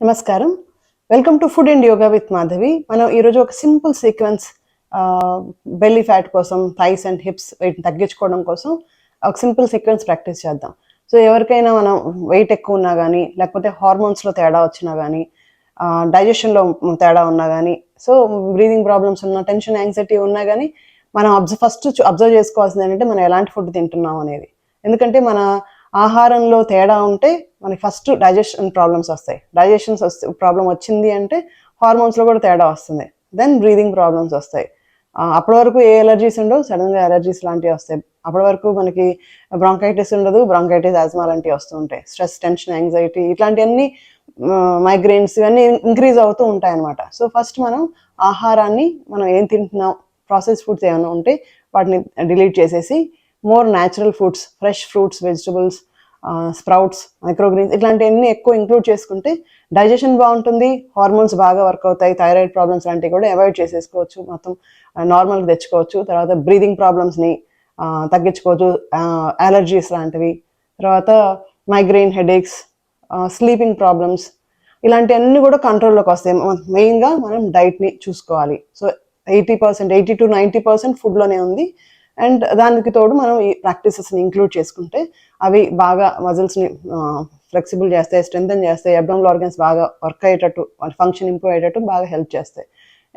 నమస్కారం. Welcome to food and yoga with Madhavi. మనం ఈరోజు ఒక సింపుల్ సీక్వెన్స్ బెల్లీ ఫ్యాట్ కోసం, థైస్ అండ్ హిప్స్ వీటిని తగ్గించుకోవడం కోసం ఒక సింపుల్ సీక్వెన్స్ ప్రాక్టీస్ చేద్దాం. సో ఎవరికైనా మనం వెయిట్ ఎక్కువ ఉన్నా కానీ, లేకపోతే హార్మోన్స్లో తేడా వచ్చినా కానీ, డైజెషన్లో తేడా ఉన్నా కానీ, సో బ్రీదింగ్ ప్రాబ్లమ్స్ ఉన్నా, టెన్షన్ యాంగ్జైటీ ఉన్నా కానీ మనం ఫస్ట్ అబ్జర్వ్ చేసుకోవాల్సింది ఏంటంటే మనం ఎలాంటి ఫుడ్ తింటున్నాం అనేది. ఎందుకంటే మన ఆహారంలో తేడా ఉంటే మనకి ఫస్ట్ డైజెషన్ ప్రాబ్లమ్స్ వస్తాయి. ప్రాబ్లం వచ్చింది అంటే హార్మోన్స్లో కూడా తేడా వస్తుంది. దెన్ బ్రీదింగ్ ప్రాబ్లమ్స్ వస్తాయి. అప్పటి వరకు ఏ ఎలర్జీస్ ఉండవు, సడన్గా ఎలర్జీస్ లాంటివి వస్తాయి. అప్పటి వరకు మనకి బ్రాంకైటిస్ ఉండదు, బ్రాంకైటిస్ ఆజ్మా లాంటివి వస్తూ ఉంటాయి. స్ట్రెస్, టెన్షన్, యాంగ్జైటీ ఇట్లాంటివన్నీ, మైగ్రెయిన్స్ ఇవన్నీ ఇంక్రీజ్ అవుతూ ఉంటాయి అన్నమాట. సో ఫస్ట్ మనం ఆహారాన్ని మనం ఏం తింటున్నాం, ప్రాసెస్ ఫుడ్స్ ఏమైనా ఉంటే వాటిని డిలీట్ చేసేసి more natural foods, fresh fruits, vegetables, sprouts, microgreens ఇట్లాంటివన్నీ ఎక్కువ ఇంక్లూడ్ చేసుకుంటే డైజెషన్ బాగుంటుంది, హార్మోన్స్ బాగా వర్క్ అవుతాయి, థైరాయిడ్ ప్రాబ్లమ్స్ లాంటివి కూడా అవాయిడ్ చేసేసుకోవచ్చు, మొత్తం నార్మల్గా తెచ్చుకోవచ్చు. తర్వాత బ్రీదింగ్ ప్రాబ్లమ్స్ని తగ్గించుకోవచ్చు, అలర్జీస్ లాంటివి, తర్వాత మైగ్రెయిన్, హెడేక్స్, స్లీపింగ్ ప్రాబ్లమ్స్ ఇలాంటివన్నీ కూడా కంట్రోల్లోకి వస్తాయి. మెయిన్గా మనం డైట్ని చూసుకోవాలి. సో 80 to 90% ఫుడ్లోనే ఉంది. అండ్ దానికి తోడు మనం ఈ ప్రాక్టీసెస్ని ఇంక్లూడ్ చేసుకుంటే అవి బాగా మజిల్స్ని ఫ్లెక్సిబుల్ చేస్తాయి, స్ట్రెంథెన్ చేస్తాయి, అబ్డామినల్ ఆర్గన్స్ బాగా వర్క్ అయ్యేటట్టు, వాళ్ళ ఫంక్షన్ ఇంప్రూవ్ అయ్యేటట్టు బాగా హెల్ప్ చేస్తాయి.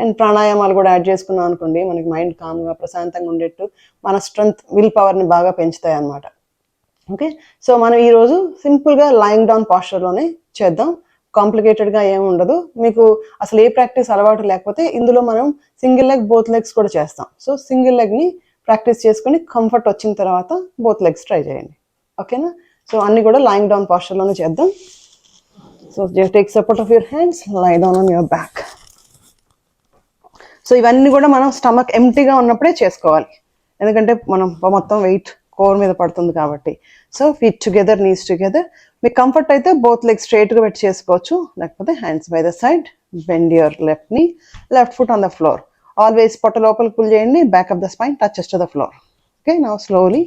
అండ్ ప్రాణాయామాలు కూడా యాడ్ చేసుకున్నాం అనుకోండి, మనకి మైండ్ కామ్గా ప్రశాంతంగా ఉండేట్టు, మన స్ట్రెంగ్త్, విల్ పవర్ని బాగా పెంచుతాయి అన్నమాట. ఓకే, సో మనం ఈరోజు సింపుల్గా లయింగ్ డౌన్ పాస్చర్లోనే చేద్దాం. కాంప్లికేటెడ్గా ఏమి ఉండదు. మీకు అసలు ఏ ప్రాక్టీస్ అలవాటు లేకపోతే ఇందులో మనం సింగిల్ లెగ్, బోత్ లెగ్స్ కూడా చేస్తాం. సో సింగిల్ లెగ్ని ప్రాక్టీస్ చేసుకుని కంఫర్ట్ వచ్చిన తర్వాత బోత్ లెగ్స్ ట్రై చేయండి. ఓకేనా? సో అన్నీ కూడా లయింగ్ డౌన్ పాస్చర్లోనే చేద్దాం. So just take support of your hands, lie down on your back. So ఇవన్నీ కూడా మనం స్టమక్ ఎంప్టీగా ఉన్నప్పుడే చేసుకోవాలి, ఎందుకంటే మనం మొత్తం వెయిట్ కోర్ మీద పడుతుంది కాబట్టి. So feet together, knees together. మీకు కంఫర్ట్ అయితే బోత్ లెగ్స్ స్ట్రైట్గా పెట్టి చేసుకోవచ్చు, లేకపోతే hands by the side, bend your left knee, left foot on the floor. Always పొట్ట లోపలికి పుల్ చేయండి, back of the spine touches to the floor. Okay, now slowly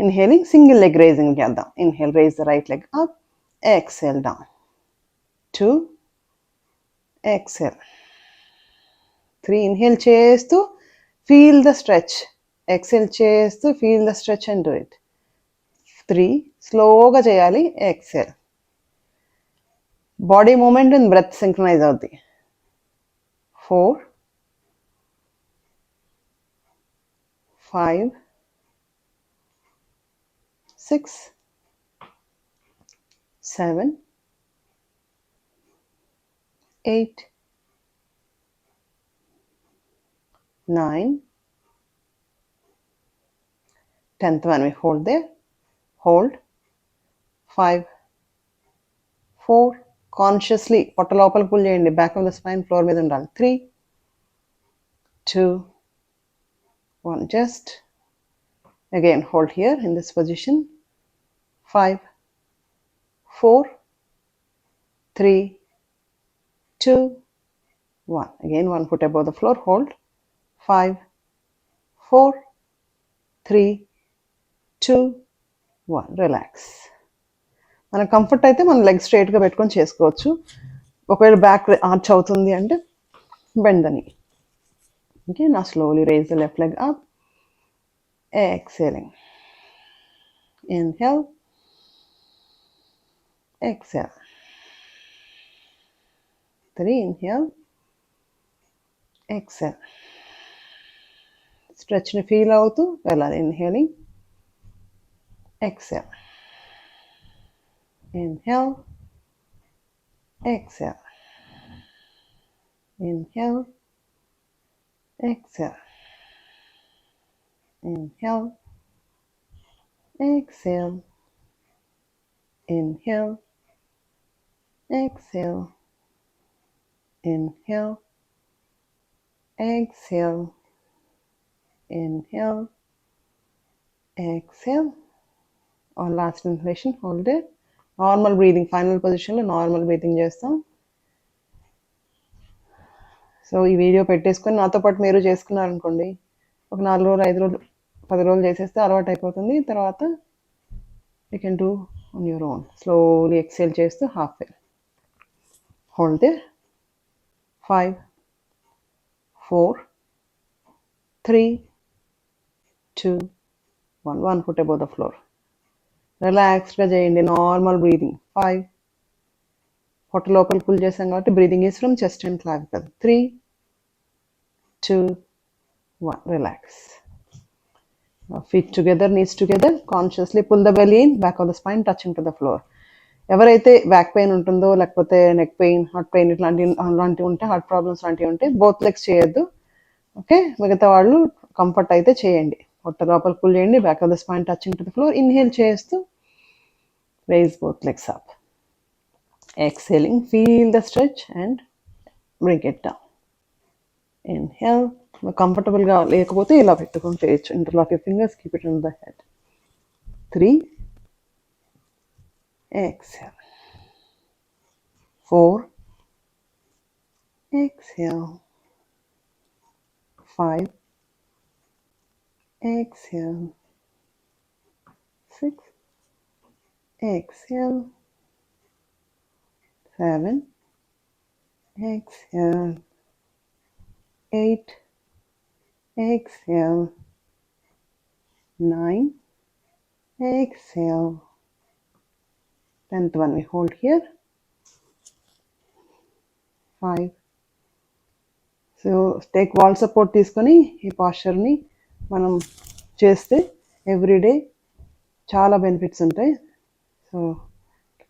inhaling, single leg raising చేద్దాం. Inhale, raise the right leg up, exhale down, 2, exhale, 3. Inhale చేస్తూ feel the stretch, exhale చేస్తూ feel the stretch and do it. 3, స్లోగా చేయాలి, exhale. Body movement and breath synchronise అవుద్ది. 4, 5, 6, 7, 8, 9, 10th one we hold there, hold, 5, 4, consciously పొట్ట లోపల pull చేయండి, back of the spine floor మీద ఉండాలి. 3, 2, 1, just again hold here in this position. 5, 4, 3, 2, 1. Again one foot above the floor, hold. 5, 4, 3, 2, 1. Relax. మన comfort అయితే మన leg స్ట్రైట్గా పెట్టుకొని చేసుకోవచ్చు. ఒకవేళ బ్యాక్ ఆర్చ్ అవుతుంది అంటే bend the knee. Okay, now slowly raise the left leg up, exhaling. Inhale, exhale. 3, inhale, exhale. స్ట్రెచ్ని ఫీల్ అవుతూ వెళ్ళాలి. Inhaling, exhale. Inhale, exhale. Inhale, exhale. Inhale, exhale. Inhale, exhale. Inhale, exhale. Inhale, exhale. Or last inhalation, hold it. Normal breathing, final పొజిషన్లో normal breathing చేస్తాం. So ఈ video పెట్టేసుకొని నాతో పాటు మీరు చేసుకున్నారనుకోండి, ఒక 4 రోజులు, 5 రోజులు, 10 రోజులు చేసేస్తే అలవాటు అయిపోతుంది. తర్వాత you can do on your own. Slowly exhale చేస్తూ half Vel. Hold there. 5, 4, 3, 2, 1. 1 foot above the floor. రిలాక్స్డ్గా చేయండి. Normal breathing. 5, పొట్ట లోపల పుల్ చేసాం కాబట్టి breathing is from chest and clavicle. 3, 2, 1. Relax. Feet together, knees together. Consciously pull the belly in, back of the spine touching to the floor. ఎవరైతే back pain ఉంటుందో లేకపోతే neck pain, heart pain అలాంటివి ఉంటే, heart problems లాంటివి ఉంటే both legs చేయొద్దు. Okay, మిగతా వాళ్ళు కంఫర్ట్ అయితే చేయండి. పొట్ట లోపల పుల్ చేయండి, back of the spine touching to the floor. Inhale చేస్తూ raise both legs up. Exhaling, feel the stretch and bring it down. Inhale. కంఫర్టబుల్గా లేకపోతే ఇలా పెట్టుకొని చేయొచ్చు. Interlock your fingers, keep it on the head. 3, exhale. 4, exhale. 5, exhale. 6, exhale. 7, exhale. 8, exhale. 9, exhale. 10th one we hold here. 5. So take wall support తీసుకొని ఈ పాస్చర్ని మనం చేస్తే everyday చాలా బెనిఫిట్స్ ఉంటాయి. సో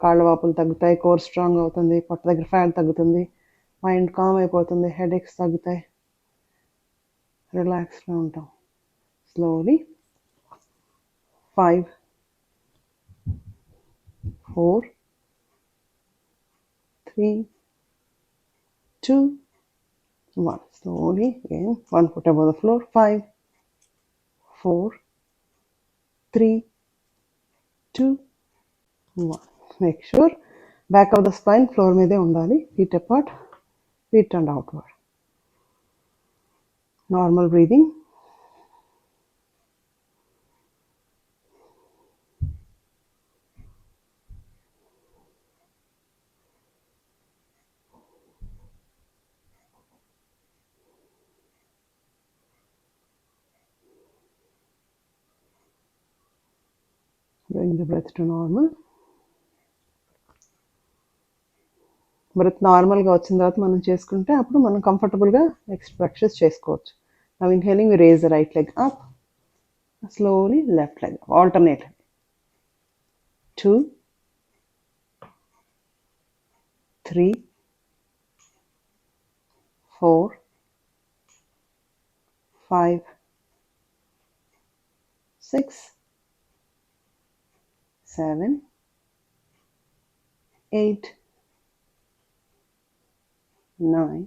కాళ్ళ వాపులు తగ్గుతాయి, కోర్ స్ట్రాంగ్ అవుతుంది, పొట్ట దగ్గర ఫ్యాట్ తగ్గుతుంది, మైండ్ కామ్ అయిపోతుంది, హెడేక్స్ తగ్గుతాయి, రిలాక్స్గా ఉంటాం. Slowly 5, 4, 3, 2, 1. Slowly again, 1 foot above the floor. 5, 4, 3, 2, 1. Make sure back of the spine floor మీదే ఉండాలి. Feet apart, feet turned outward. Normal breathing. Bring the breath to normal. Breath నార్మల్గా వచ్చిన తర్వాత మనం చేసుకుంటే అప్పుడు మనం కంఫర్టబుల్గా నెక్స్ట్ ప్రాక్టీస్ చేసుకోవచ్చు. Now inhaling we raise the right leg up, slowly left leg alternate. 2, 3, 4, 5, 6, 7, 8, 9,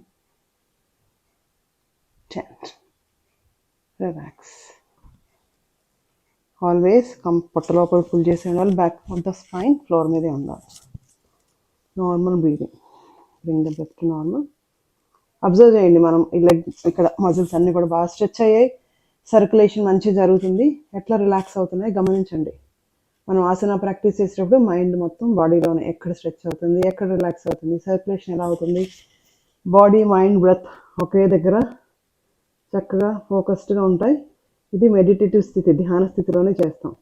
10. Relax. Always పొట్ట లోపల పుల్ చేసే ఉండాలి, back of the spine floor మీదే ఉండాలి. Normal breathing. Bring the breath to normal. Observe చేయండి, మనం ఈ లెగ్ ఇక్కడ మజిల్స్ అన్నీ కూడా బాగా స్ట్రెచ్ అయ్యాయి, సర్క్యులేషన్ మంచిగా జరుగుతుంది, ఎట్లా రిలాక్స్ అవుతున్నాయి గమనించండి. మనం ఆసన ప్రాక్టీస్ చేసేటప్పుడు మైండ్ మొత్తం బాడీలోనే ఎక్కడ స్ట్రెచ్ అవుతుంది, ఎక్కడ రిలాక్స్ అవుతుంది, సర్క్యులేషన్ ఎలా అవుతుంది, బాడీ మైండ్ బ్రెత్ ఒకే దగ్గర చక్కగా ఫోకస్డ్గా ఉంటాయి. ఇది మెడిటేటివ్ స్థితి, ధ్యాన స్థితిలోనే చేస్తాం.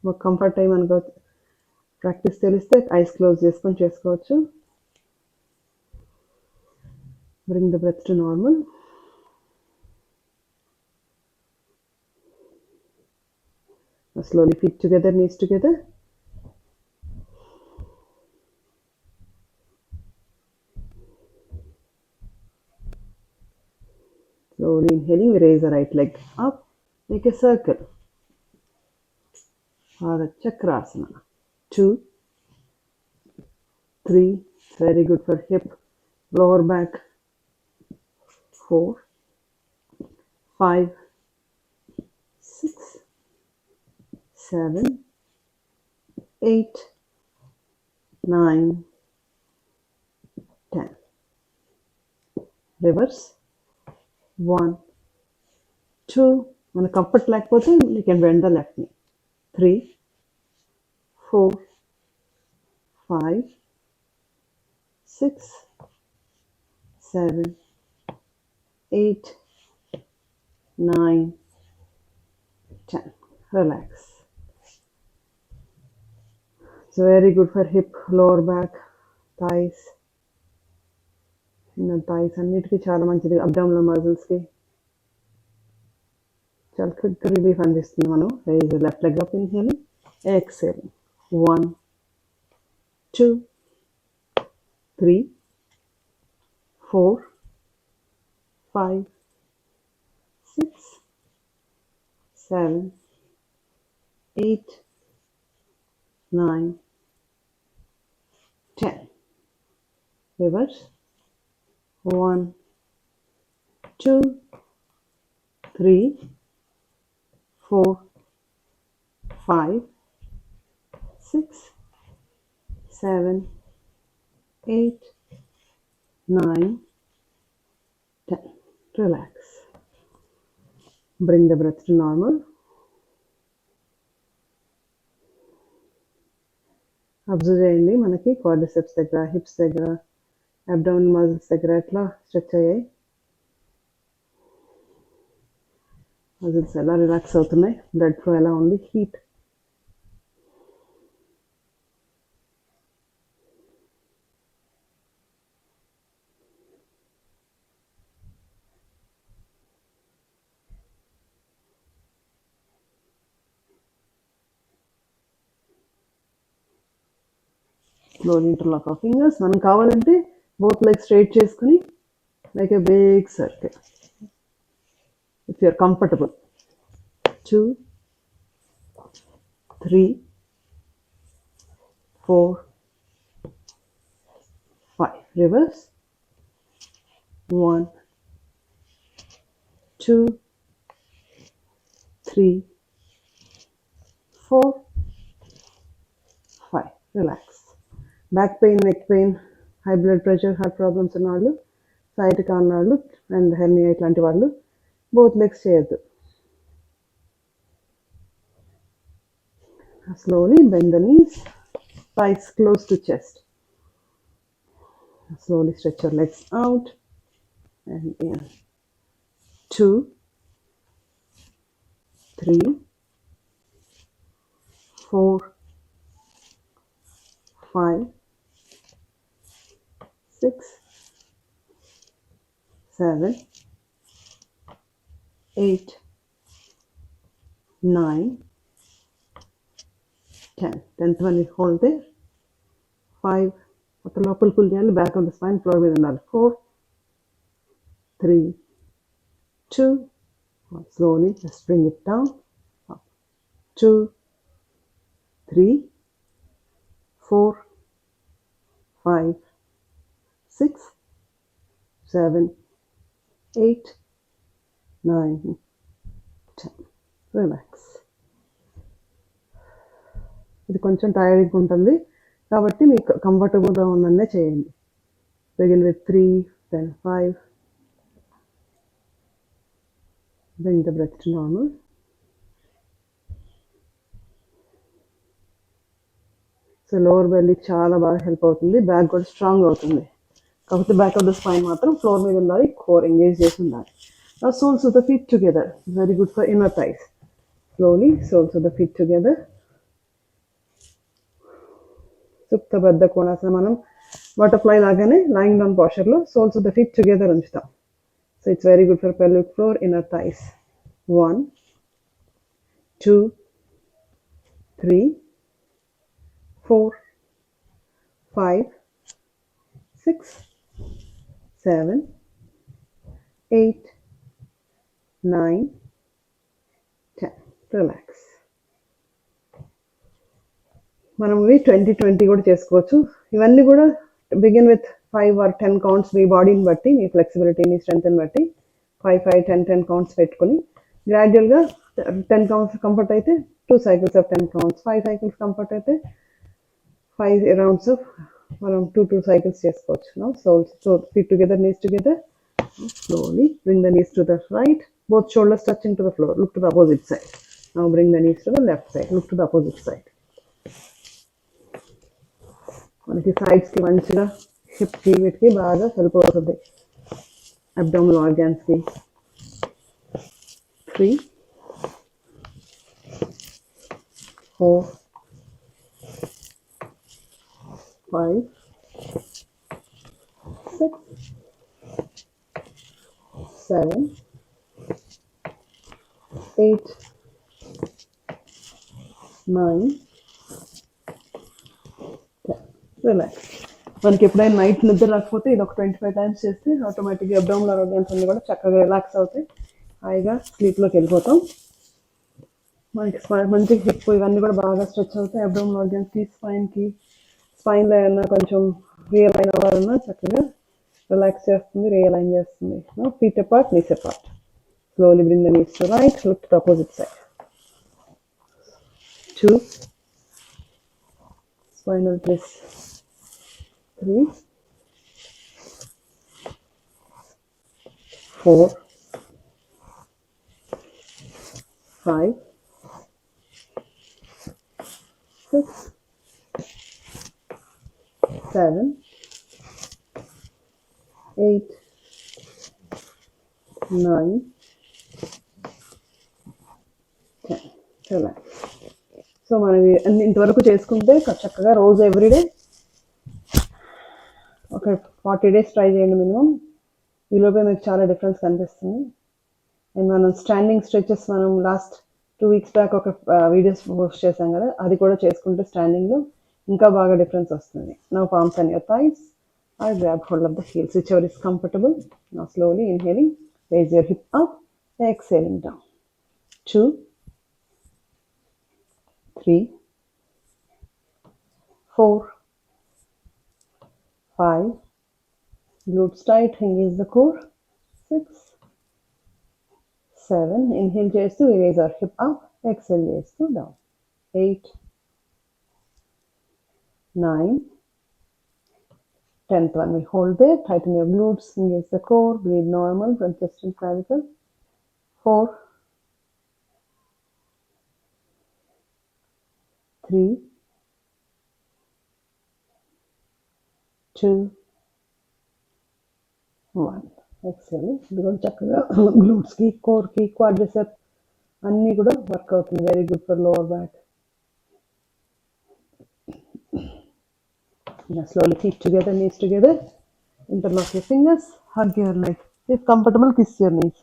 ఒక కంఫర్ట్ టైం అనుకో, ప్రాక్టీస్ తెలిస్తే ఐస్ క్లోజ్ చేసుకొని చేసుకోవచ్చు. Bring the breath to normal. Slowly feet together, knees together. Slowly inhaling, we raise the right leg up, make a circle. Ardha Chakrasana. 2, 3, very good for hip, lower back. 4, 5, 6, 7, 8, 9, 10. Reverse. 1, 2. మన comfort లేకపోతే you can bend the left knee. 3, 4, 5, 6, 7, 8, 9, 10. Relax. It's very good for hip, lower back, thighs. Thighs అన్నిటికీ చాలా మంచిది. Abdominal మజిల్స్కి చాలా quick relief అందిస్తుంది. మనం raise left leg up, inhale, exhale. 1, 2, 3, 4, 5, 6, 7, 8, 9, 10. Reverse. 1, 2, 3, 4, 5, 6, 7, 8, 9, 10. Relax. Bring the breath to normal. Observe చేయండి, మనకి quadriceps దగ్గర, hips దగ్గర, అబ్డామినల్ మజిల్స్ దగ్గర ఎట్లా స్ట్రెచ్ అయ్యాయి, మజిల్స్ ఎలా రిలాక్స్ అవుతున్నాయి, బ్లడ్ ఫ్లో ఎలా ఉంది, heat. Slowly interlock of fingers. మనం కావాలంటే బోత్ లెగ్ స్ట్రైట్ చేసుకుని like a big circle if you're comfortable. 2, 3, 4, 5. Reverse. 1, 2, 3, 4, 5. Relax. Back pain, neck pain, high blood pressure, heart problems ఉన్న వాళ్ళు, సైటికా ఉన్న వాళ్ళు, అండ్ హెర్నియా ఇట్లాంటి వాళ్ళు బోత్ లెగ్స్ చేయొద్దు. Slowly bend the knees, thighs close to chest. Slowly stretch your legs out and in. 2, 3, 4, 5, 6, 7, 8, 9, 10. 10th one is hold there. 5. What the local pull చేయాలి, back of the spine, floor మీద ఉండాలి. 4, 3, 2. Slowly just bring it down. 2, 3, 4, 5, 6, 7, 8, 9, 10. Relax. ఇది కొంచెం టైర్డ్గా ఉంటుంది కాబట్టి మీకు కంఫర్టబుల్గా ఉన్నదే చేయండి. Begin with 3, then 5. Bring the breath to normal. So lower belly చాలా బాగా హెల్ప్ అవుతుంది, బ్యాక్ కూడా స్ట్రాంగ్ అవుతుంది. కాకపోతే బ్యాక్ ఆఫ్ ద స్పైన్ మాత్రం ఫ్లోర్ మీద ఉండాలి, కోర్ ఎంగేజ్ చేసి ఉండాలి. Soles of the feet together, very good for inner thighs. Slowly soles of the feet together. Supta Baddha Konasana, మనం బటర్ఫ్లై లాగానే లయింగ్ డౌన్ పోస్చర్లో soles of the feet together ఉంచుతాం. So it's very good for pelvic floor, inner thighs. 1, 2, 3, 4, 5, 6, 7, 8, 9, 10. Relax. మనం ఇవి 20-20 కూడా చేసుకోవచ్చు. ఇవన్నీ కూడా బిగిన్ విత్ 5 or 10 కౌంట్స్, మీ బాడీని బట్టి, మీ ఫ్లెక్సిబిలిటీని, స్ట్రెంగ్త్ని బట్టి 5, 5, 10, 10 కౌంట్స్ పెట్టుకొని గ్రాడ్యువల్గా 10 కౌంట్స్ కంఫర్ట్ అయితే 2 cycles of 10 counts, 5 cycles comfort అయితే 5 rounds ఆఫ్ మనం 2 cycles చేసుకోవచ్చు. So feet together, knees together. Slowly bring the knees to the right, both shoulders touching to the floor. Look to the opposite side. Now bring the knees to the left side. Look to the opposite side. మనకి సైడ్స్కి మంచిగా హిప్కి వీటికి బాగా help అవుతుంది abdominal ఆర్గాన్స్కి. 3 4 5 6 7 8 9 relax. మనకి ఎప్పుడైనా night నిద్ర రాకపోతే ఇది ఒక 25 టైమ్స్ చేస్తే ఆటోమేటిక్గా అబ్డామినల్ ఆర్గాన్స్ అన్ని కూడా చక్కగా రిలాక్స్ అవుతాయి, హాయిగా స్లీప్లోకి వెళ్ళిపోతాం. మనకి మంచి హిప్ ఇవన్నీ కూడా బాగా స్ట్రెచ్ అవుతాయి. అబ్డామినల్ ఆర్గాన్స్కి, స్పైన్లో ఏమన్నా కొంచెం రియలైన్ అవ్వాలన్నా చక్కగా రిలాక్స్ చేస్తుంది, రియలైన్ చేస్తుంది. Feet apart, knees apart. Slowly bring the knees to right, look to opposite side. 2 spinal twist. 3 4 5 6 7 8 9 10. Relax. So మనకి అన్ని ఇంతవరకు చేసుకుంటే చక్కగా రోజు ఎవ్రీడే ఒక 40 days ట్రై చేయండి మినిమం. ఈలోపే మీకు చాలా డిఫరెన్స్ కనిపిస్తుంది. అండ్ మనం స్టాండింగ్ స్ట్రెచెస్ మనం లాస్ట్ 2 weeks బ్యాక్ ఒక వీడియోస్ పోస్ట్ చేసాం కదా, అది కూడా చేసుకుంటే స్టాండింగ్లో ఇంకా బాగా డిఫరెన్స్ వస్తుంది. Now palms on your thighs. I grab hold of the heels, whichever is comfortable. Now slowly inhaling, raise your hip up, exhaling down. 2 3 4 5, glutes tight, engage the core. 6 7, inhale చేస్తూ raise our hip up, exhale చేస్తూ down. 8 9 10th one, we hold there, tighten your glutes, engage the core, breathe normal from chest and clavicle. 4 3 2 1. XL. ఇది కూడా చక్కగా గ్లూట్స్కి, కోర్కి, quadricep అన్నీ కూడా work అవుతుంది. Very good for lower back. Now slowly feet together, knees together. Interlock your fingers, hug your leg. If comfortable, kiss your knees.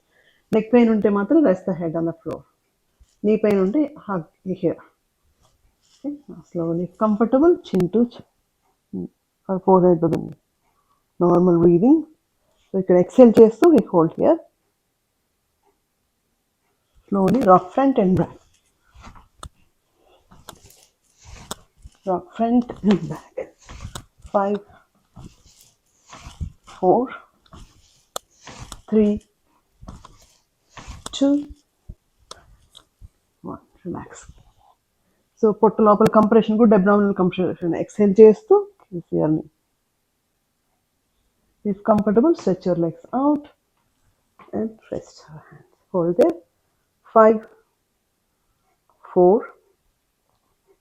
Neck pain unte matram rest the head on the floor. Knee pain unte hug here. Okay. Now slowly, if comfortable, chin to chin. Or forehead to the knee. Normal breathing. So you can exhale చేస్తూ we hold here. Slowly rock front and back. Rock front and back. 5 4 3 2 1. Relax. So పొట్ట లోపల compression కూడా abdominal compression. XL చేస్తూ kiss your knee. If comfortable, stretch your legs out and rest your hands. Hold there. 5 4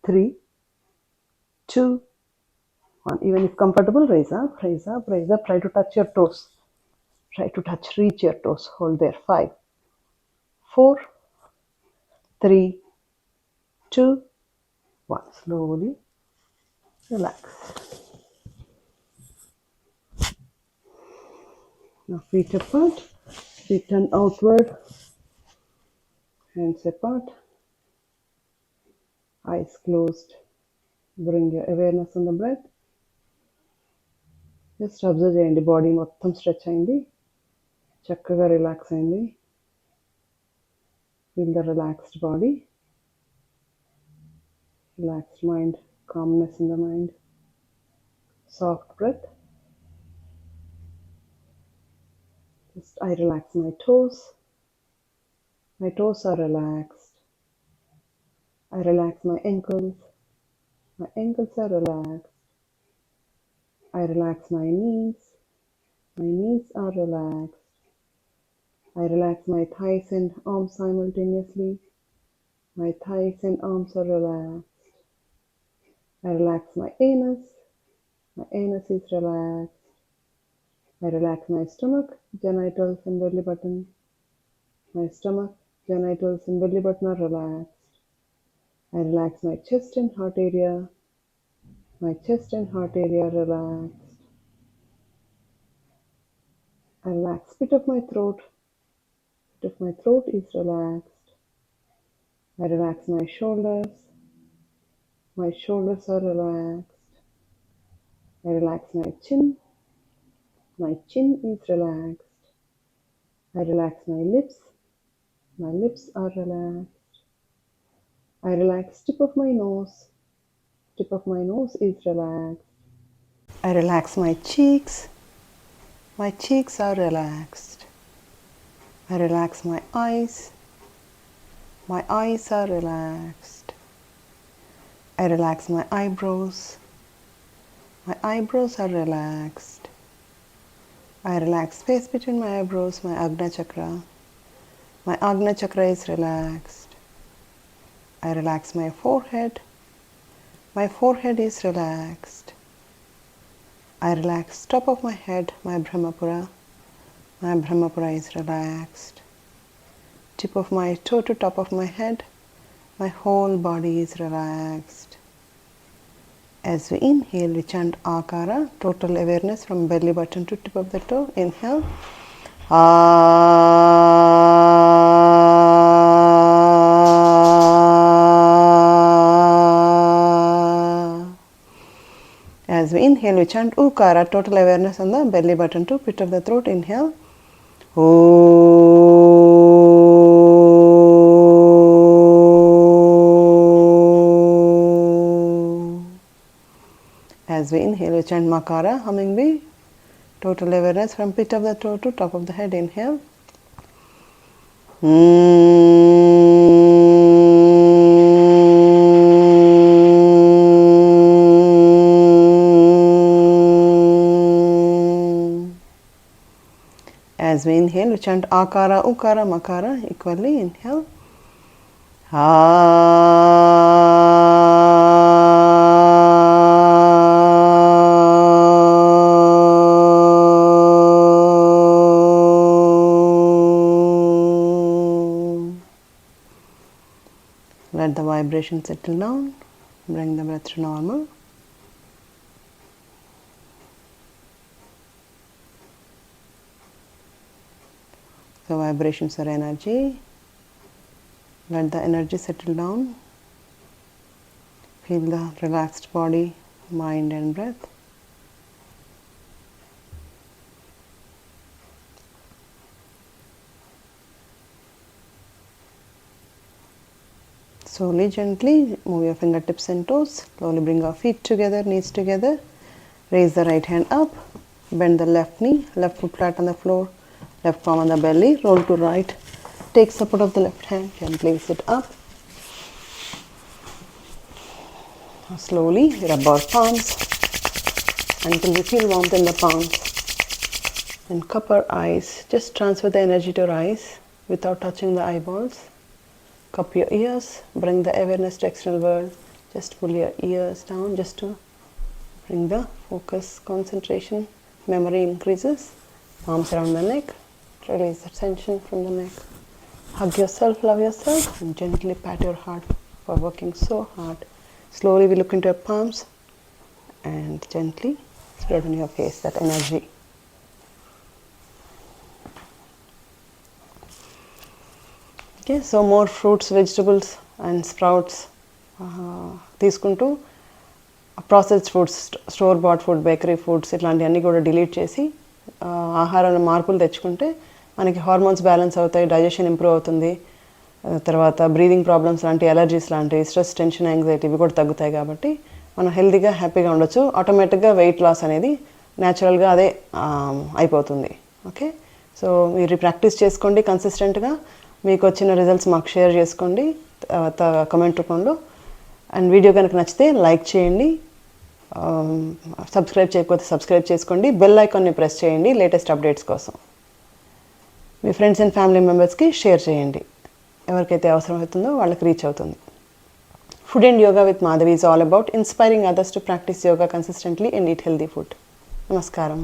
3 2 1. Even if comfortable, raise up, raise up, raise up. Try to touch your toes. Try to touch, reach your toes. Hold there. 5 4 3 2 1. Slowly relax. Now feet apart, feet turn outward, hands apart, eyes closed. Bring your awareness on the breath. Just observe చేయండి, body మొత్తం stretch అయింది, చక్కగా relax అయింది. Feel the relaxed body, relaxed mind, calmness in the mind, soft breath. Just I relax my toes. My toes are relaxed. I relax my ankles. My ankles are relaxed. I relax my knees. My knees are relaxed. I relax my thighs and arms simultaneously. My thighs and arms are relaxed. I relax my anus. My anus is relaxed. I relax my stomach, genitals and belly button. My stomach, genitals and belly button are relaxed. I relax my chest and heart area. My chest and heart area are relaxed. I relax pit of my throat. Pit of my throat is relaxed. I relax my shoulders. My shoulders are relaxed. I relax my chin. My chin is relaxed. I relax my lips. My lips are relaxed. I relax tip of my nose. Tip of my nose is relaxed. I relax my cheeks. My cheeks are relaxed. I relax my eyes. My eyes are relaxed. I relax my eyebrows. My eyebrows are relaxed. I relax space between my eyebrows, my Agna chakra. My Agna chakra is relaxed. I relax my forehead. My forehead is relaxed. I relax top of my head, my Brahmapura. My Brahmapura is relaxed. Tip of my toe to top of my head, my whole body is relaxed. As we inhale, we chant Akara, total awareness from belly button to tip of the toe. Inhale. As we inhale, we chant Ukara, total awareness on the belly button to pit of the throat. Inhale. As we inhale, we chant Makara, humming bee, total awareness from pit of the toe to top of the head. Inhale. As we inhale, we chant Akara, Ukara, Makara equally. Inhale. Let the vibration settle down. Bring the breath to normal. So vibrations are energy. Let the energy settle down. Feel the relaxed body, mind and breath. Slowly, gently move your fingertips and toes. Slowly bring our feet together, knees together. Raise the right hand up. Bend the left knee, left foot flat on the floor. Left palm on the belly, roll to right. Take support of the left hand, gently sit up. Slowly rub our palms until we feel warmth in the palms. And cup our eyes. Just transfer the energy to our eyes without touching the eyeballs. Cup your ears, bring the awareness to external world. Just pull your ears down just to bring the focus, concentration, memory increases. Palms around the neck. Release the tension from the neck. Hug yourself, love yourself, and gently pat your heart for working so hard. Slowly we look into your palms and gently spread on your face that energy. Okay, so more fruits, vegetables and sprouts. తీసుకుంటూ processed foods, store bat food, bakery foods ఇట్లాంటివన్నీ కూడా delete చేసి ఆహారంలో మార్పులు తెచ్చుకుంటే మనకి hormones balance అవుతాయి, digestion improve అవుతుంది, తర్వాత బ్రీదింగ్ ప్రాబ్లమ్స్ లాంటి, ఎలర్జీస్ లాంటి, స్ట్రెస్, టెన్షన్, యాంగ్జైటీ ఇవి కూడా తగ్గుతాయి. కాబట్టి మనం హెల్తీగా హ్యాపీగా ఉండొచ్చు. ఆటోమేటిక్గా వెయిట్ లాస్ అనేది న్యాచురల్గా అదే అయిపోతుంది. ఓకే, సో మీరు ప్రాక్టీస్ చేసుకోండి కన్సిస్టెంట్గా. మీకు వచ్చిన రిజల్ట్స్ మాకు షేర్ చేసుకోండి తర్వాత కమెంట్ రూపంలో. అండ్ వీడియో కనుక నచ్చితే లైక్ చేయండి, సబ్స్క్రైబ్ చేయకపోతే సబ్స్క్రైబ్ చేసుకోండి, బెల్ ఐకాన్ని ప్రెస్ చేయండి లేటెస్ట్ అప్డేట్స్ కోసం. మీ ఫ్రెండ్స్ అండ్ ఫ్యామిలీ మెంబర్స్కి షేర్ చేయండి. ఎవరికైతే అవసరమవుతుందో వాళ్ళకి రీచ్ అవుతుంది. Food and Yoga with Madhavi is all about inspiring others to practice yoga consistently and eat healthy food. Namaskaram.